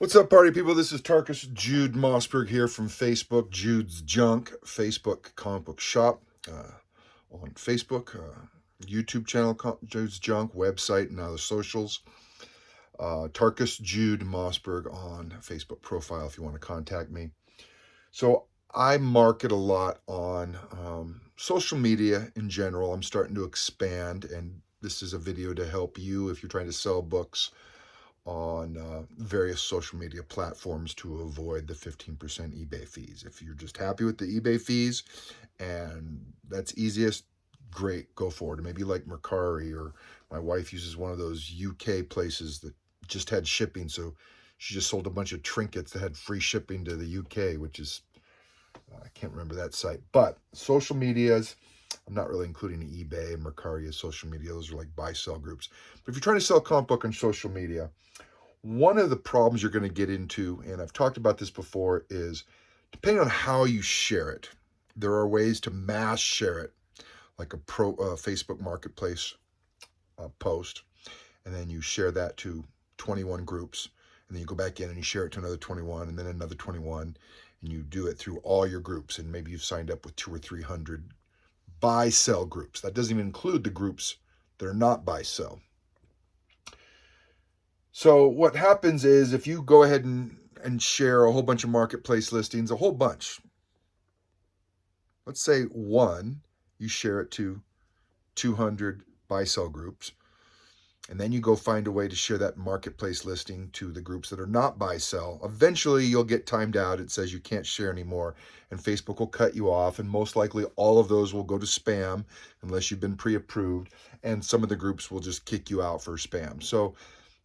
What's up, party people? This is Tarkus Jude Mossberg here from Facebook, Jude's Junk, Facebook comic book shop on Facebook, YouTube channel, Jude's Junk, website, and other socials. Tarkus Jude Mossberg on Facebook profile if you want to contact me. So I market a lot on social media in general. I'm starting to expand, and this is a video to help you if you're trying to sell books on various social media platforms to avoid the 15% eBay fees. If you're just happy with the eBay fees and that's easiest, great, go forward. Maybe like Mercari, or my wife uses one of those UK places that just had shipping, so she just sold a bunch of trinkets that had free shipping to the UK, which is, I can't remember that site. But social medias, I'm not really including eBay and Mercari as social media. Those are like buy-sell groups. But if you're trying to sell a comic book on social media, one of the problems you're going to get into, and I've talked about this before, is depending on how you share it. There are ways to mass share it, like a Facebook Marketplace post, and then you share that to 21 groups, and then you go back in and you share it to another 21, and then another 21, and you do it through all your groups, and maybe you've signed up with 200 or 300 buy-sell groups. That doesn't even include the groups that are not buy-sell. So what happens is if you go ahead and share a whole bunch of marketplace listings, a whole bunch, let's say one, you share it to 200 buy-sell groups, and then you go find a way to share that marketplace listing to the groups that are not buy-sell. Eventually, you'll get timed out. It says you can't share anymore, and Facebook will cut you off, and most likely all of those will go to spam unless you've been pre-approved, and some of the groups will just kick you out for spam. So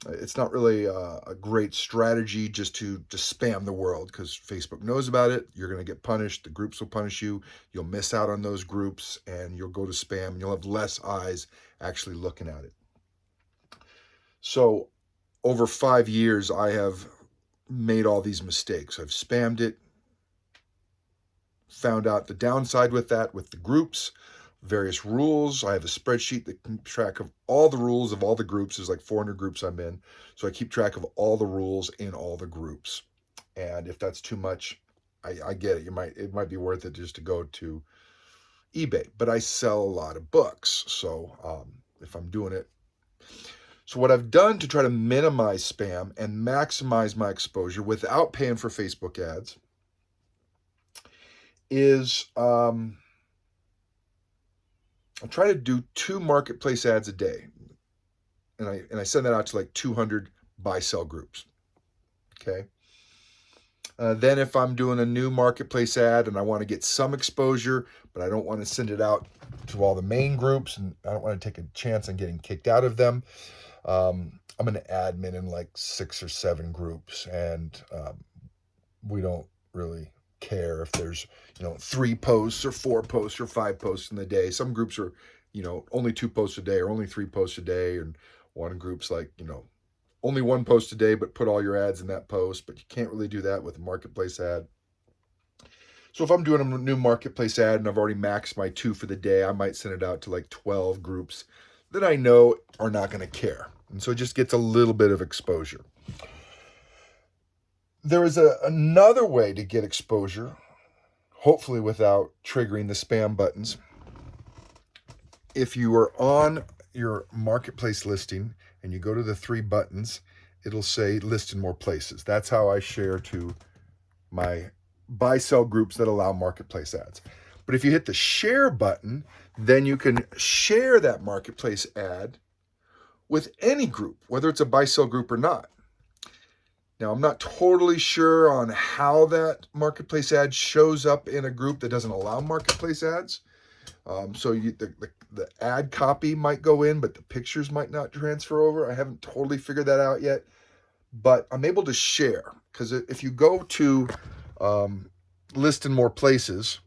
it's not really a great strategy just to spam the world, because Facebook knows about it. You're going to get punished. The groups will punish you. You'll miss out on those groups, and you'll go to spam, and you'll have less eyes actually looking at it. So over 5 years, I have made all these mistakes. I've spammed it, found out the downside with that, with the groups, various rules. I have a spreadsheet that keeps track of all the rules of all the groups. There's like 400 groups I'm in. So I keep track of all the rules in all the groups. And if that's too much, I get it. It might be worth it just to go to eBay. But I sell a lot of books. So if I'm doing it. So what I've done to try to minimize spam and maximize my exposure without paying for Facebook ads is I try to do 2 marketplace ads a day, and I send that out to like 200 buy-sell groups. Okay. Then if I'm doing a new marketplace ad and I want to get some exposure, but I don't want to send it out to all the main groups, and I don't want to take a chance on getting kicked out of them, I'm an admin in like 6 or 7 groups, and we don't really care if there's 3 posts or 4 posts or 5 posts in the day. Some groups are only 2 posts a day or only 3 posts a day, and one group's like only 1 post a day, but put all your ads in that post. But you can't really do that with a marketplace ad. So if I'm doing a new marketplace ad and I've already maxed my 2 for the day, I might send it out to like 12 groups that I know are not going to care, and so it just gets a little bit of exposure. There is another way to get exposure, hopefully without triggering the spam buttons. If you are on your marketplace listing and you go to the 3 buttons, it'll say list in more places. That's how I share to my buy-sell groups that allow marketplace ads. But if you hit the share button, then you can share that marketplace ad with any group, whether it's a buy-sell group or not. Now, I'm not totally sure on how that marketplace ad shows up in a group that doesn't allow marketplace ads. So the ad copy might go in, but the pictures might not transfer over. I haven't totally figured that out yet, but I'm able to share, because if you go to list in more places,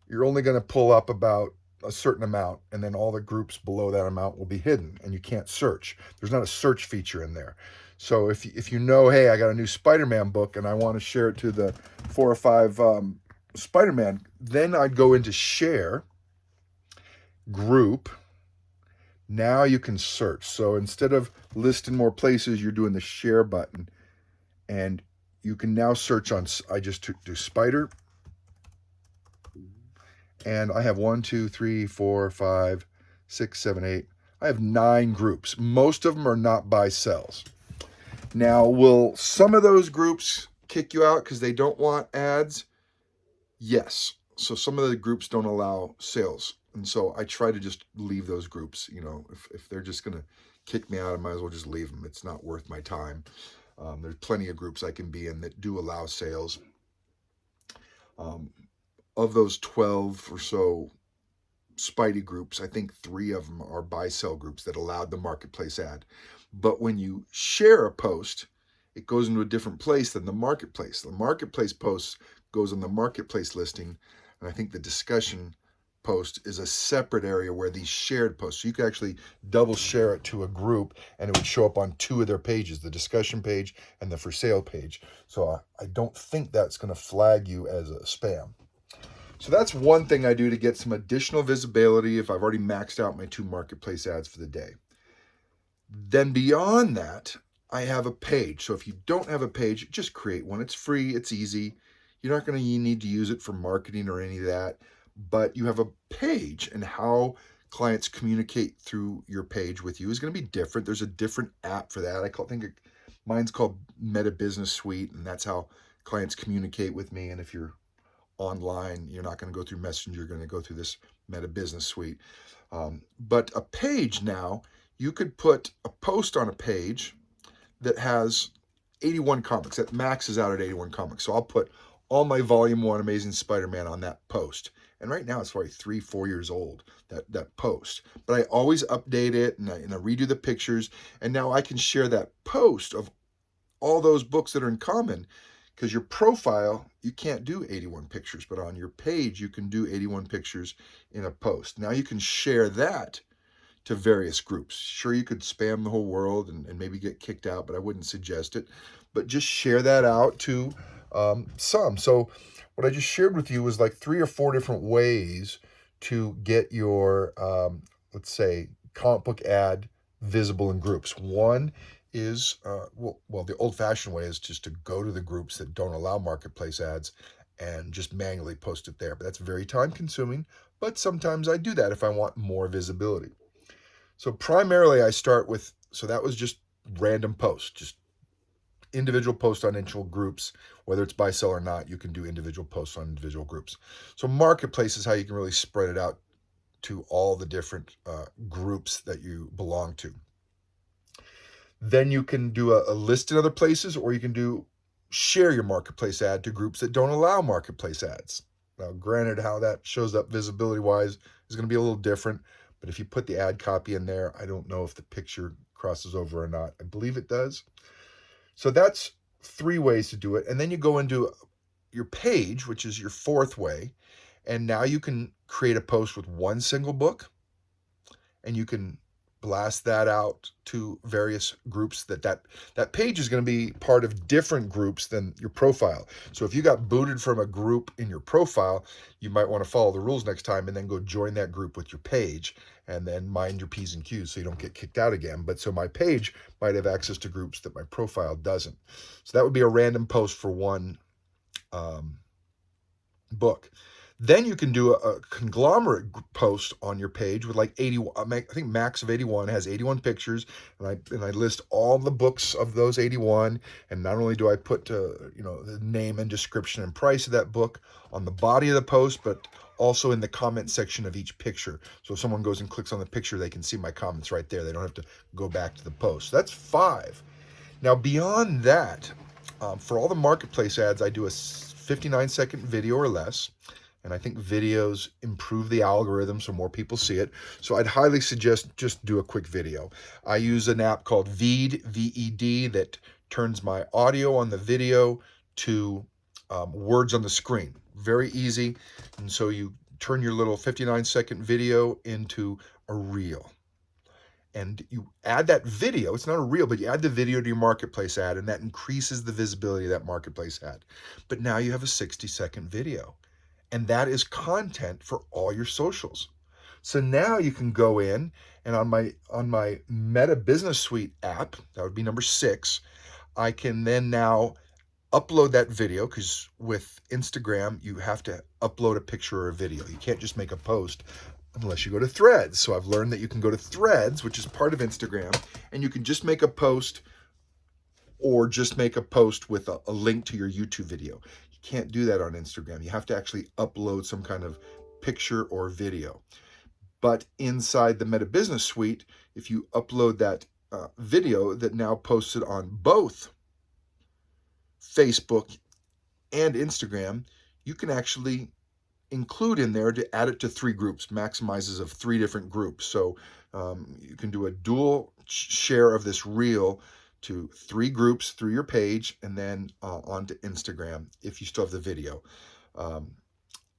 you're only going to pull up about a certain amount, and then all the groups below that amount will be hidden, and you can't search. There's not a search feature in there. So if you know, hey, I got a new Spider-Man book and I want to share it to the 4 or 5 Spider-Man, then I'd go into share, group. Now you can search. So instead of list in more places, you're doing the share button, And you can now search on, I just do spider, and I have 1, 2, 3, 4, 5, 6, 7, 8. I have 9 groups. Most of them are not buy sells. Now, will some of those groups kick you out because they don't want ads? Yes. So some of the groups don't allow sales. And so I try to just leave those groups. You know, if they're just going to kick me out, I might as well just leave them. It's not worth my time. There's plenty of groups I can be in that do allow sales. Of those 12 or so Spidey groups, I think 3 of them are buy sell groups that allowed the marketplace ad. But when you share a post, it goes into a different place than the marketplace. The marketplace post goes on the marketplace listing, and I think the discussion post is a separate area where these shared posts. So you could actually double share it to a group, and it would show up on 2 of their pages, the discussion page and the for sale page. So I don't think that's going to flag you as a spam. So that's one thing I do to get some additional visibility if I've already maxed out my 2 marketplace ads for the day. Then beyond that, I have a page. So if you don't have a page, just create one. It's free, it's easy. You're not going to need to use it for marketing or any of that, but you have a page, and how clients communicate through your page with you is going to be different. There's a different app for that. I think mine's called Meta Business Suite, and that's how clients communicate with me. And if you're online, you're not going to go through Messenger, you're going to go through this Meta Business Suite. But a page now, you could put a post on a page that has 81 comics, that maxes out at 81 comics. So I'll put all my Volume 1 Amazing Spider-Man on that post. And right now it's probably 3-4 years old, that post. But I always update it, and I redo the pictures. And now I can share that post of all those books that are in common, because your profile, you can't do 81 pictures, but on your page, you can do 81 pictures in a post. Now you can share that to various groups. Sure, you could spam the whole world and maybe get kicked out, but I wouldn't suggest it. But just share that out to some. So what I just shared with you was like 3 or 4 different ways to get your, let's say, comic book ad visible in groups. One is, the old-fashioned way is just to go to the groups that don't allow marketplace ads and just manually post it there. But that's very time-consuming, but sometimes I do that if I want more visibility. So primarily I start with, so that was just random posts, just individual posts on individual groups. Whether it's buy, sell or not, you can do individual posts on individual groups. So marketplace is how you can really spread it out to all the different groups that you belong to. Then you can do a list in other places, or you can share your marketplace ad to groups that don't allow marketplace ads. Now, granted, how that shows up visibility-wise is going to be a little different, but if you put the ad copy in there, I don't know if the picture crosses over or not. I believe it does. So that's 3 ways to do it. And then you go into your page, which is your 4th way, and now you can create a post with one single book, and you can blast that out to various groups. That page is going to be part of different groups than your profile. So if you got booted from a group in your profile, you might want to follow the rules next time and then go join that group with your page, and then mind your P's and Q's so you don't get kicked out again. But so my page might have access to groups that my profile doesn't. So that would be a random post for one book. Then you can do a conglomerate post on your page with like 81, I think max of 81, has 81 pictures, and I list all the books of those 81, and not only do I put the name and description and price of that book on the body of the post, but also in the comment section of each picture. So if someone goes and clicks on the picture, they can see my comments right there. They don't have to go back to the post. That's 5. Now beyond that, for all the marketplace ads, I do a 59-second video or less. And I think videos improve the algorithm so more people see it. So I'd highly suggest just do a quick video. I use an app called Veed, V-E-D, that turns my audio on the video to words on the screen. Very easy. And so you turn your little 59-second video into a reel. And you add that video, it's not a reel, but you add the video to your marketplace ad, and that increases the visibility of that marketplace ad. But now you have a 60-second video. And that is content for all your socials. So now you can go in, and on my Meta Business Suite app, that would be number 6, I can then now upload that video, because with Instagram, you have to upload a picture or a video. You can't just make a post unless you go to Threads. So I've learned that you can go to Threads, which is part of Instagram, and you can just make a post, or just make a post with a link to your YouTube video. You can't do that on Instagram. You have to actually upload some kind of picture or video. But inside the Meta Business Suite, if you upload that video that now posted on both Facebook and Instagram, you can actually include in there to add it to 3 groups, maximizes of 3 different groups. So you can do a dual share of this reel to 3 groups through your page, and then onto Instagram if you still have the video.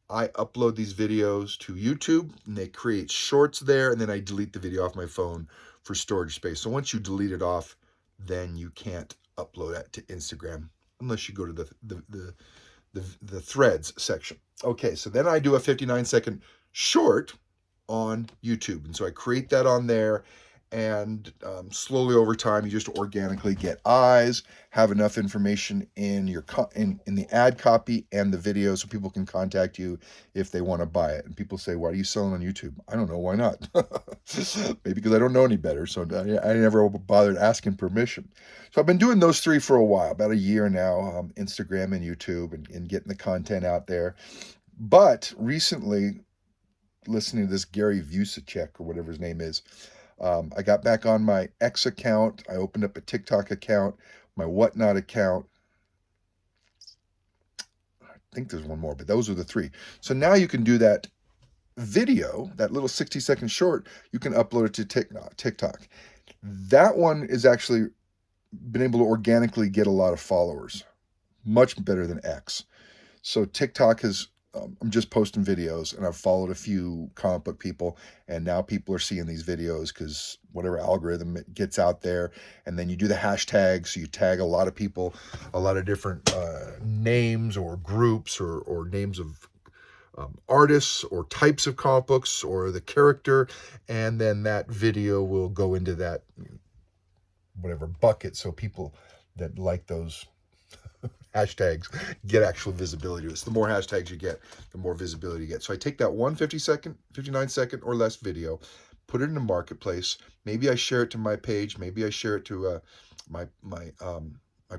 I upload these videos to YouTube, and they create shorts there, and then I delete the video off my phone for storage space. So once you delete it off, then you can't upload it to Instagram unless you go to the Threads section. Okay, so then I do a 59-second short on YouTube, and so I create that on there, and slowly over time, you just organically get eyes, have enough information in your in the ad copy and the video, so people can contact you if they want to buy it. And people say, "Why are you selling on YouTube?" I don't know. Why not? Maybe because I don't know any better, so I never bothered asking permission. So I've been doing those 3 for a while, about a year now, Instagram and YouTube, and getting the content out there. But recently, listening to this Gary Vaynerchuk, or whatever his name is, I got back on my X account. I opened up a TikTok account, my Whatnot account. I think there's one more, but those are the 3. So now you can do that video, that little 60-second short, you can upload it to TikTok. That one is actually been able to organically get a lot of followers, much better than X. So TikTok has, I'm just posting videos, and I've followed a few comic book people, and now people are seeing these videos because whatever algorithm it gets out there, and then you do the hashtags, so you tag a lot of people, a lot of different names or groups or names of artists or types of comic books or the character, and then that video will go into that whatever bucket, so people that like those hashtags get actual visibility to it. So the more hashtags you get, the more visibility you get. So I take that 59-second or less video, put it in the marketplace. Maybe I share it to my page. Maybe I share it to my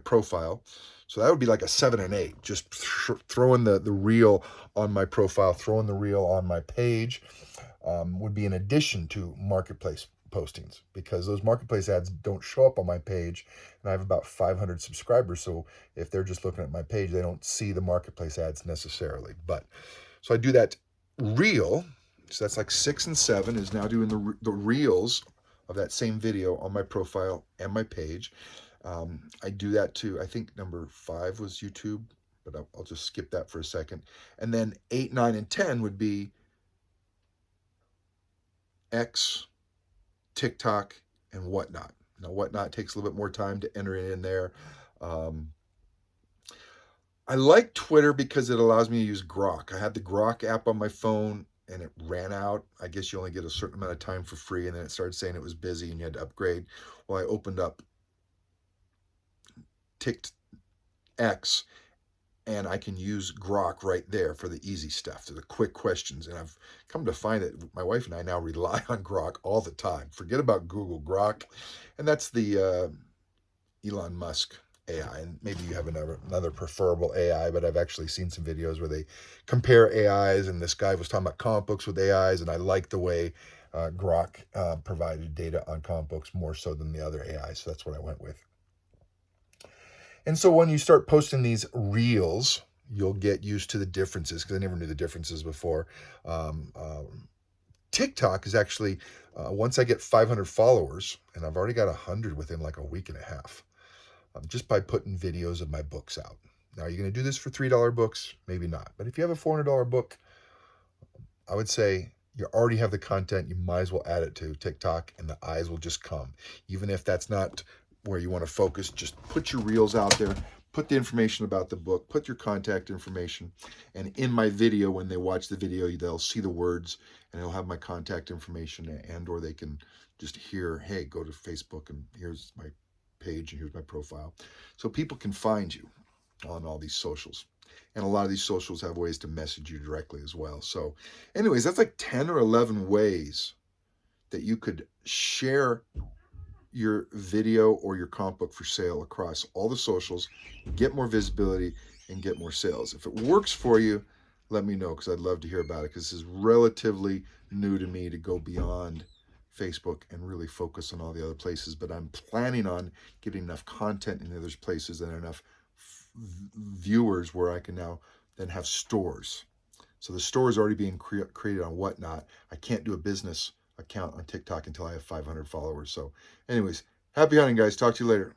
profile. So that would be like a 7 and 8. Just throwing the reel on my profile, throwing the reel on my page would be in addition to marketplace postings, because those marketplace ads don't show up on my page, and I have about 500 subscribers, so if they're just looking at my page, they don't see the marketplace ads necessarily. But so I do that reel, so that's like 6 and 7 is now doing the reels of that same video on my profile and my page. I do that too. I think number 5 was YouTube, but I'll just skip that for a second. And then 8, 9, and 10 would be X, TikTok, and Whatnot. Now, Whatnot takes a little bit more time to enter it in there. I like Twitter because it allows me to use Grok. I had the Grok app on my phone, and it ran out. I guess you only get a certain amount of time for free, and then it started saying it was busy and you had to upgrade. Well, I opened up X, and I can use Grok right there for the easy stuff, for the quick questions. And I've come to find that my wife and I now rely on Grok all the time. Forget about Google, Grok. And that's the Elon Musk AI. And maybe you have another preferable AI, but I've actually seen some videos where they compare AIs, and this guy was talking about comic books with AIs, and I like the way Grok provided data on comic books more so than the other AIs. So that's what I went with. And so when you start posting these reels, you'll get used to the differences, because I never knew the differences before. TikTok is actually, once I get 500 followers, and I've already got 100 within like a week and a half, just by putting videos of my books out. Now, are you going to do this for $3 books? Maybe not. But if you have a $400 book, I would say you already have the content. You might as well add it to TikTok, and the eyes will just come. Even if that's not where you want to focus, just put your reels out there, put the information about the book, put your contact information, and in my video, when they watch the video, they'll see the words, and it'll have my contact information, and or they can just hear, hey, go to Facebook, and here's my page and here's my profile. So people can find you on all these socials. And a lot of these socials have ways to message you directly as well. So anyways, that's like 10 or 11 ways that you could share your video or your comic book for sale across all the socials, get more visibility, and get more sales. If it works for you, let me know, because I'd love to hear about it, because this is relatively new to me to go beyond Facebook and really focus on all the other places. But I'm planning on getting enough content in the other places and enough viewers where I can now then have stores. So the store is already being created on Whatnot. I can't do a business account on TikTok until I have 500 followers. So anyways, happy hunting, guys. Talk to you later.